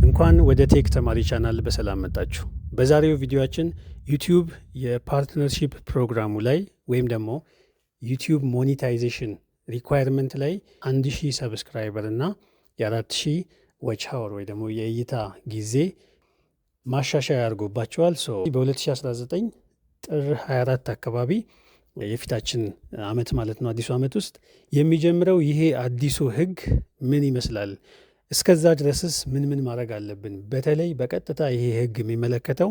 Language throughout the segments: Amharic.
እንኳን ወደ ቴክ ተማሪ ቻናል በሰላም መጣችሁ። በዛሬው ቪዲዮአችን ዩቲዩብ የፓርትነርሺፕ ፕሮግራሙ ላይ ወይም ደግሞ ዩቲዩብ ሞኔታይዜሽን ሪኳየርመንት ላይ 1000 ሰብስክራይበር እና የ4000 ዎች አወር ወይ ደግሞ የእይታ ጊዜ ማሻሻያ ያደርጎባቸዋል። በ2019 ጥር 24 አካባቢ የፊታችን አመት ማለት ነው አዲሱ አመት ውስጥ የሚጀምረው ይሄ አዲሱ ህግ ምን ይመስላል? እስከዛ ድረስስ ምን ማድረግ አለብን? በተለይ በቀጥታ ይሄ ህግ የሚመለከተው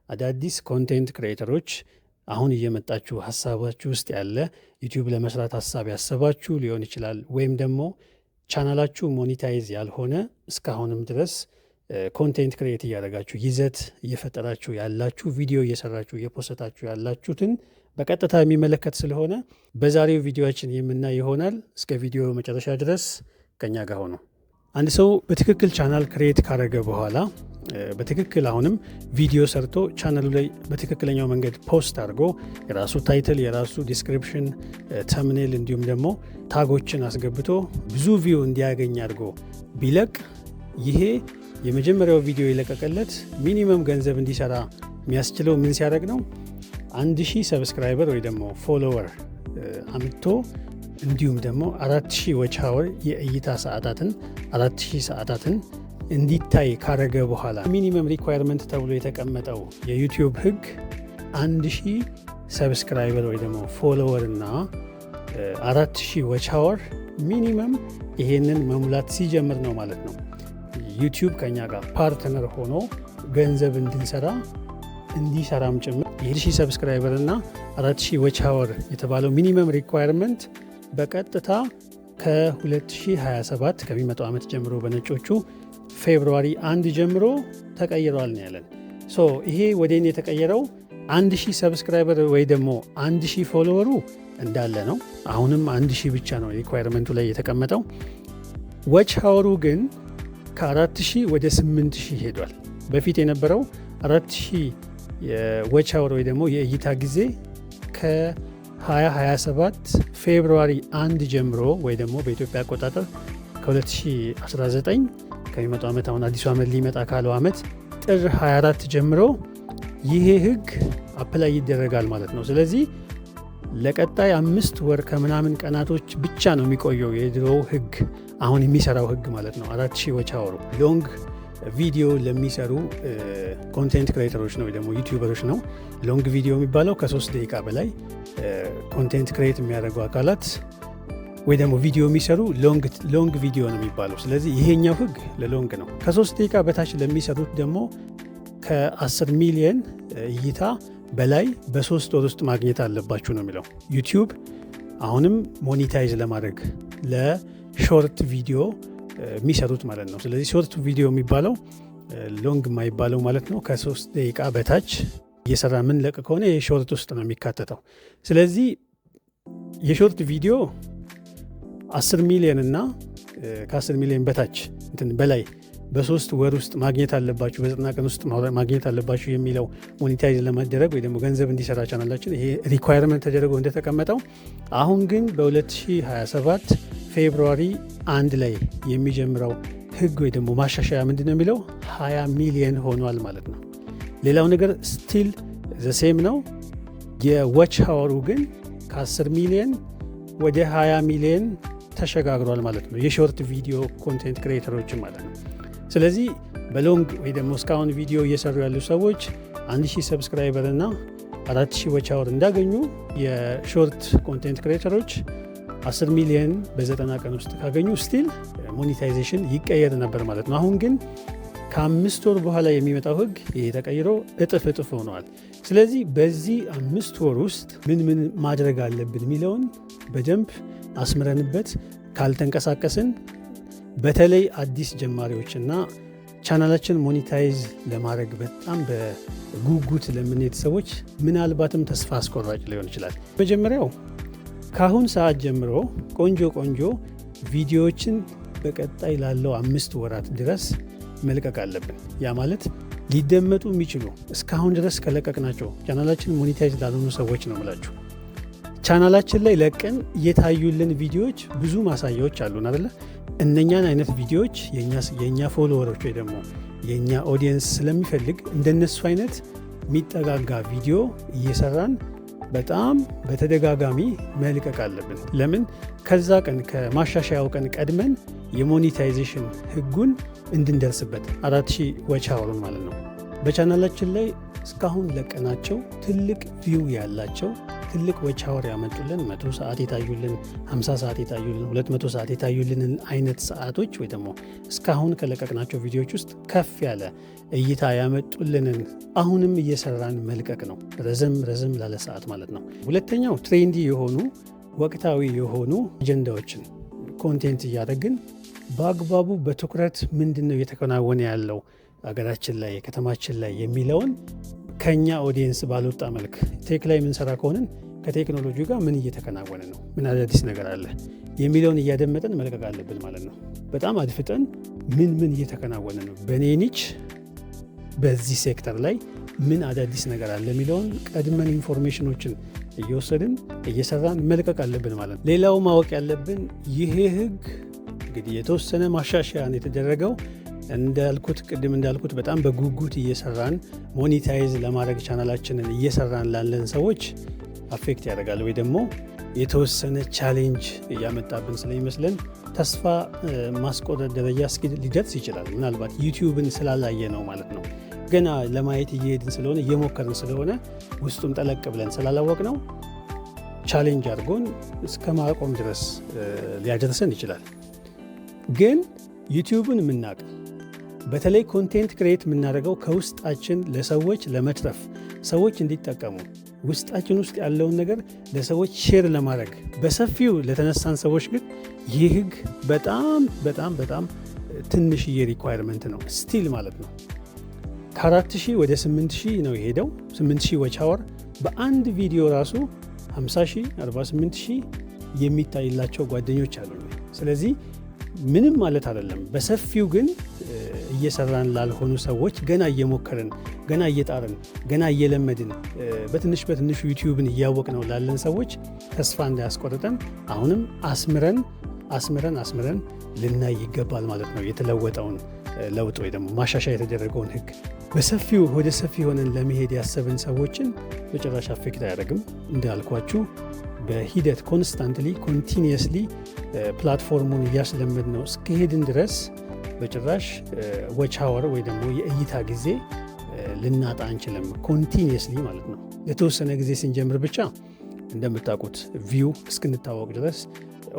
አዳዲስ ኮንቴንት ክሬተሮች አሁን እየመጣችሁ ሀሳባችሁ ውስጥ ያለ ዩቲዩብ ለመስራት ሀሳብ ያሰባችሁ ሊሆን ይችላል። ወይም ደግሞ ቻናላችሁ ሞኔታይዝ ያልሆነ እስካሁንም ድረስ ኮንቴንት ክሬት እያደረጋችሁ ይዘት እየፈጠራችሁ ያላችሁ ቪዲዮ እየሰራችሁ እየፖስታችሁ ያላችሁትን በቀጥታ የሚመለከት ስለሆነ በዛሬው ቪዲዮችን የምናይ ይሆናል። እስከ ቪዲዮ መጨረሻ ድረስ ከኛ ጋር ሆኖ አንድ ሰው በትክክል ቻናል ክሬት ካደረገ በኋላ በትክክል አሁንም ቪዲዮ ሰርቶ ቻናሉ ላይ በትክክለኛው መንገድ ፖስት አድርጎ የራሱ ታይትል፣ የራሱ ዲስክሪፕሽን፣ ተምኔል እንዲሁም ደግሞ ታጎችን አስገብቶ ብዙ ቪው እንዲያገኝ አድርጎ ቢለቅ ይሄ የመጀመሪያው ቪዲዮ የለቀቀለት ሚኒመም ገንዘብ እንዲሰራ የሚያስችለው ምን ሲያደርግ ነው? 1000 ሰብስክራይበር ወይ ደግሞ ፎሎወር አምጥቶ እንዲሁም ደግሞ 4000 ዎች አወር የእይታ ሰዓታትን 4000 ሰዓታትን እንዲታይ ካረገ በኋላ ሚኒመም ሪኳየርመንት ተብሎ የተቀመጠው የዩቲዩብ ህግ 1000 ሰብስክራይበር ወይ ደግሞ ፎሎወር እና 4000 ዎች አወር ሚኒመም ይሄንን መሙላት ሲጀምር ነው ማለት ነው ዩቲዩብ ከኛ ጋር ፓርትነር ሆኖ ገንዘብ እንዲሰራም ጭምር የ1000 ሰብስክራይበር እና 4000 ዎች አወር የተባለው ሚኒመም ሪኳየርመንት በቀጥታ ከ2027 ከሚመጣው ዓመት ጀምሮ በነጮቹ ፌብሩዋሪ 1 ጀምሮ ተቀይረዋል ነው ያለን። ይሄ ወደኔ የተቀየረው 1000 ሰብስክራይበር ወይ ደግሞ 1000 ፎሎወሩ እንዳለ ነው። አሁንም 1000 ብቻ ነው ሪኳየርመንቱ ላይ የተቀመጠው። ዎች አወሩ ግን ከ4000 ወደ 8000 ሄዷል። በፊት የነበረው 4000 የዎች አወር ወይ ደግሞ የእይታ ጊዜ ከ2027 ፌብሩዋሪ 1 ጀምሮ ወይ ደግሞ በኢትዮጵያ አቆጣጠር ከ2019 ከሚመጣው ዓመት አሁን አዲሱ ዓመት ሊመጣ ካለው ዓመት ጥር 24 ጀምሮ ይሄ ህግ አፕላይ ይደረጋል ማለት ነው። ስለዚህ ለቀጣይ 5 ወር ከምናምን ቀናቶች ብቻ ነው የሚቆየው የድሮው ህግ አሁን የሚሰራው ህግ ማለት ነው። 4000 ዎች አወሩ ሎንግ ቪዲዮ ለሚሰሩ ኮንቴንት ክሬተሮች ነው ወይ ደግሞ ዩቲዩበሮች ነው። ሎንግ ቪዲዮ የሚባለው ከ3 ደቂቃ በላይ ኮንቴንት ክሬት የሚያደርጉ አካላት ወይ ደግሞ ቪዲዮ የሚሰሩ ሎንግ ቪዲዮ ነው የሚባለው። ስለዚህ ይሄኛው ህግ ለሎንግ ነው። ከ3 ደቂቃ በታች ለሚሰሩት ደግሞ ከ10 ሚሊየን እይታ በላይ በ3 ወር ውስጥ ማግኘት አለባችሁ ነው የሚለው ዩቲዩብ አሁንም ሞኔታይዝ ለማድረግ ለሾርት ቪዲዮ የሚሰሩት ማለት ነው። ስለዚህ ሾርት ቪዲዮ የሚባለው ሎንግ የማይባለው ማለት ነው። ከ3 ደቂቃ በታች እየሰራ ምን ለቅ ከሆነ የሾርት ውስጥ ነው የሚካተተው። ስለዚህ የሾርት ቪዲዮ 10 ሚሊዮን እና ከ10 ሚሊዮን በታች በላይ በ3 ወር ውስጥ ማግኘት አለባችሁ፣ በ90 ቀን ውስጥ ማግኘት አለባችሁ የሚለው ሞኔታይዝ ለማደረግ ወይ ደግሞ ገንዘብ እንዲሰራ ቻናላችን ይሄ ሪኳየርመንት ተደረገ እንደተቀመጠው። አሁን ግን በ2027 ፌብሩዋሪ 1 ላይ የሚጀምረው ህግ ወይ ደግሞ ማሻሻያ ምንድነው የሚለው 20 ሚሊዮን ሆኗል ማለት ነው። ሌላው ነገር ስቲል ዘሴም ነው። የዎች አወሩ ግን ከ10 ሚሊዮን ወደ 20 ሚሊዮን ተሸጋግሯል ማለት ነው። የሾርት ቪዲዮ ኮንቴንት ክሬተሮች ማለት ነው። ስለዚህ በሎንግ ወይ ደግሞ እስካሁን ቪዲዮ እየሰሩ ያሉ ሰዎች 1000 ሰብስክራይበር እና 4000 ዎች አወር እንዳገኙ የሾርት ኮንቴንት ክሬተሮች 10 ሚሊዮን በ90 ቀን ውስጥ ካገኙ ስቲል ሞኔታይዜሽን ይቀየር ነበር ማለት ነው። አሁን ግን ከ5 ወር በኋላ የሚመጣው ህግ ይሄ ተቀይሮ እጥፍ ሆነዋል። ስለዚህ በዚህ 5 ወር ውስጥ ምን ማድረግ አለብን የሚለውን በደንብ አስምረንበት ካልተንቀሳቀስን በተለይ አዲስ ጀማሪዎችና ቻናላችን ሞኔታይዝ ለማድረግ በጣም በጉጉት ለምንሄድ ሰዎች ምናልባትም ተስፋ አስቆራጭ ሊሆን ይችላል። መጀመሪያው ከአሁን ሰዓት ጀምሮ ቆንጆ ቪዲዮዎችን በቀጣይ ላለው 5 ወራት ድረስ መልቀቅ አለብን። ያ ማለት ሊደመጡ የሚችሉ እስካሁን ድረስ ከለቀቅናቸው ቻናላችን ሞኔታይዝ ላልሆኑ ሰዎች ነው ምላችሁ። ቻናላችን ላይ ለቀን የታዩልን ቪዲዮዎች ብዙ ማሳያዎች አሉን አይደለ? እነኛን አይነት ቪዲዮዎች የእኛ ፎሎወሮች ወይ ደግሞ የእኛ ኦዲየንስ ስለሚፈልግ እንደነሱ አይነት የሚጠጋጋ ቪዲዮ እየሰራን በጣም በተደጋጋሚ መልቀቅ አለብን። ለምን ከዛ ቀን ከማሻሻያው ቀን ቀድመን የሞኔታይዜሽን ህጉን እንድንደርስበት 4000 ዎች አወሩን ማለት ነው። በቻናላችን ላይ እስካሁን ለቀናቸው ትልቅ ቪው ያላቸው ትልቅ ዎች አወር ያመጡልን 100 ሰዓት የታዩልን 50 ሰዓት የታዩልን 200 ሰዓት የታዩልን አይነት ሰዓቶች ወይ ደግሞ እስካሁን ከለቀቅናቸው ቪዲዮዎች ውስጥ ከፍ ያለ እይታ ያመጡልንን አሁንም እየሰራን መልቀቅ ነው። ረዘም ላለ ሰዓት ማለት ነው። ሁለተኛው ትሬንዲ የሆኑ ወቅታዊ የሆኑ አጀንዳዎችን ኮንቴንት እያደረግን በአግባቡ በትኩረት ምንድነው እየተከናወነ ያለው አገራችን ላይ ከተማችን ላይ የሚለውን ከኛ ኦዲየንስ ባልወጣ መልክ ቴክ ላይ የምንሰራ ከሆንን ከቴክኖሎጂ ጋር ምን እየተከናወነ ነው፣ ምን አዳዲስ ነገር አለ የሚለውን እያደመጠን መልቀቅ አለብን ማለት ነው። በጣም አድፍጠን ምን እየተከናወነ ነው በኔ ኒች በዚህ ሴክተር ላይ ምን አዳዲስ ነገር አለ የሚለውን ቀድመን ኢንፎርሜሽኖችን እየወሰድን እየሰራን መልቀቅ አለብን ማለት ነው። ሌላው ማወቅ ያለብን ይሄ ህግ እንግዲህ የተወሰነ ማሻሻያ የተደረገው ቅድም እንዳልኩት በጣም በጉጉት እየሰራን ሞኔታይዝ ለማድረግ ቻናላችንን እየሰራን ላለን ሰዎች አፌክት ያደርጋል ወይ ደግሞ የተወሰነ ቻሌንጅ እያመጣብን ስለሚመስለን ተስፋ ማስቆረጥ ደረጃ ሊደርስ ይችላል። ምናልባት ዩቲዩብን ስላላየ ነው ማለት ነው። ገና ለማየት እየሄድን ስለሆነ እየሞከርን ስለሆነ ውስጡም ጠለቅ ብለን ስላላወቅ ነው ቻሌንጅ አድርጎን እስከ ማቆም ድረስ ሊያደርሰን ይችላል። ግን ዩቲዩብን የምናውቅ በተለይ ኮንቴንት ክሬት የምናደርገው ከውስጣችን ለሰዎች ለመትረፍ ሰዎች እንዲጠቀሙ ውስጣችን ውስጥ ያለውን ነገር ለሰዎች ሼር ለማድረግ በሰፊው ለተነሳን ሰዎች ግን ይህ ህግ በጣም ትንሽዬ ሪኳየርመንት ነው ስቲል ማለት ነው። ከ4000 ወደ 8000 ነው የሄደው። 8000 ዎች አወር በአንድ ቪዲዮ ራሱ 50000 48000 የሚታይላቸው ጓደኞች አሉ። ስለዚህ ምንም ማለት አይደለም። በሰፊው ግን እየሰራን ላልሆኑ ሰዎች ገና እየሞከርን ገና እየጣርን ገና እየለመድን በትንሹ ዩቲዩብን እያወቅ ነው ላለን ሰዎች ተስፋ እንዳያስቆርጠን አሁንም አስምረን ልናይ ይገባል ማለት ነው። የተለወጠውን ለውጥ ወይ ደግሞ ማሻሻያ የተደረገውን ህግ በሰፊው ወደ ሰፊ ሆነን ለመሄድ ያሰብን ሰዎችን በጭራሽ አፌክት አያደርግም። እንዳልኳችሁ በሂደት ኮንቲኒየስሊ ፕላትፎርሙን እያስለመድ ነው እስከሄድን ድረስ በጭራሽ ዎች አወር ወይ ደግሞ የእይታ ጊዜ ልናጣ አንችልም። ኮንቲኒየስሊ ማለት ነው። የተወሰነ ጊዜ ስንጀምር ብቻ እንደምታውቁት ቪው እስክንታወቅ ድረስ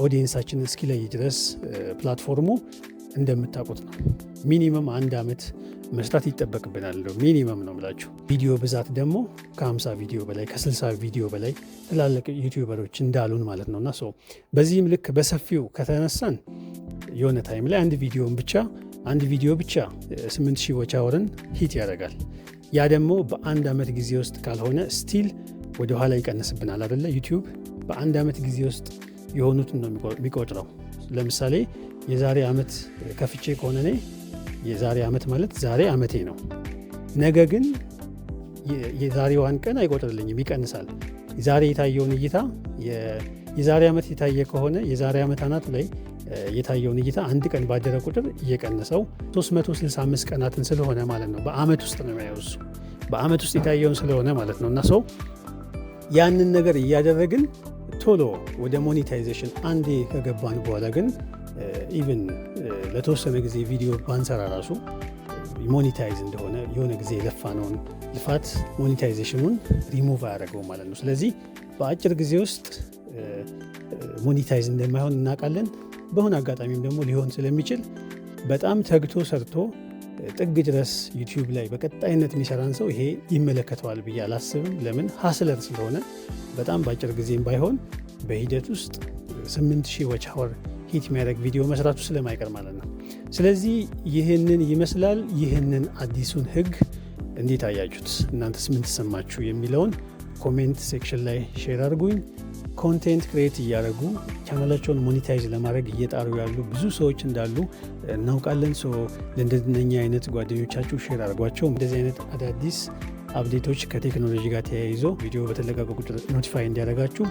ኦዲየንሳችንን እስኪለይ ድረስ ፕላትፎርሙ እንደምታውቁት ነው። ሚኒመም 1 ዓመት መስራት ይጠበቅብናል። ሚኒመም ነው ብላችሁ ቪዲዮ ብዛት ደግሞ ከ50 ቪዲዮ በላይ ከ60 ቪዲዮ በላይ ትላልቅ ዩቲዩበሮች እንዳሉን ማለት ነውና በዚህም ልክ በሰፊው ከተነሳን የሆነ ታይም ላይ አንድ ቪዲዮ ብቻ 8000 ዎች አወርን ሂት ያደርጋል። ያ ደግሞ በ1 ዓመት ጊዜ ውስጥ ካልሆነ ስቲል ወደ ኋላ ይቀንስብናል አይደለ? ዩቲዩብ በ1 ዓመት ጊዜ ውስጥ የሆኑትን ነው የሚቆጥረው። ለምሳሌ የዛሬ ዓመት ከፍቼ ከሆነ እኔ የዛሬ ዓመት ማለት ዛሬ ዓመቴ ነው። ነገ ግን የዛሬዋን ቀን አይቆጥርልኝም፣ ይቀንሳል። ዛሬ የታየውን እይታ የዛሬ ዓመት የታየ ከሆነ የዛሬ ዓመት አናቱ ላይ የታየውን እይታ አንድ ቀን ባደረ ቁጥር እየቀነሰው 365 ቀናትን ስለሆነ ማለት ነው። በአመት ውስጥ ነው የሚያዩሱ በአመት ውስጥ የታየውን ስለሆነ ማለት ነው። እና ያንን ነገር እያደረግን ቶሎ ወደ ሞኔታይዜሽን አንዴ ከገባን በኋላ ግን ኢቭን ለተወሰነ ጊዜ ቪዲዮ ባንሰራ ራሱ ሞኔታይዝ እንደሆነ የሆነ ጊዜ የለፋነውን ልፋት ሞኔታይዜሽኑን ሪሙቭ አያደርገው ማለት ነው። ስለዚህ በአጭር ጊዜ ውስጥ ሞኔታይዝ እንደማይሆን እናውቃለን። በሆነ አጋጣሚም ደግሞ ሊሆን ስለሚችል በጣም ተግቶ ሰርቶ ጥግ ድረስ ዩቲዩብ ላይ በቀጣይነት የሚሰራን ሰው ይሄ ይመለከተዋል ብዬ አላስብም። ለምን ሀስለር ስለሆነ በጣም በአጭር ጊዜም ባይሆን በሂደት ውስጥ 8000 ዎች አወር ሂት የሚያደርግ ቪዲዮ መስራቱ ስለማይቀር ማለት ነው። ስለዚህ ይህንን ይመስላል። ይህንን አዲሱን ህግ እንዴት አያችሁት? እናንተስ ምን ተሰማችሁ የሚለውን ኮሜንት ሴክሽን ላይ ሼር አድርጉኝ። ኮንቴንት ክሬት እያደረጉ ቻናላቸውን ሞኔታይዝ ለማድረግ እየጣሩ ያሉ ብዙ ሰዎች እንዳሉ እናውቃለን። ለእንደነኛ አይነት ጓደኞቻችሁ ሼር አድርጓቸው። እንደዚህ አይነት አዳዲስ አፕዴቶች ከቴክኖሎጂ ጋር ተያይዞ ቪዲዮ በተለቀቀ ቁጥር ኖቲፋይ እንዲያደርጋችሁ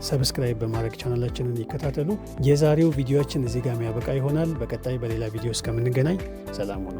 ሰብስክራይብ በማድረግ ቻናላችንን ይከታተሉ። የዛሬው ቪዲዮችን እዚህ ጋር የሚያበቃ ይሆናል። በቀጣይ በሌላ ቪዲዮ እስከምንገናኝ ሰላም ሁኑ።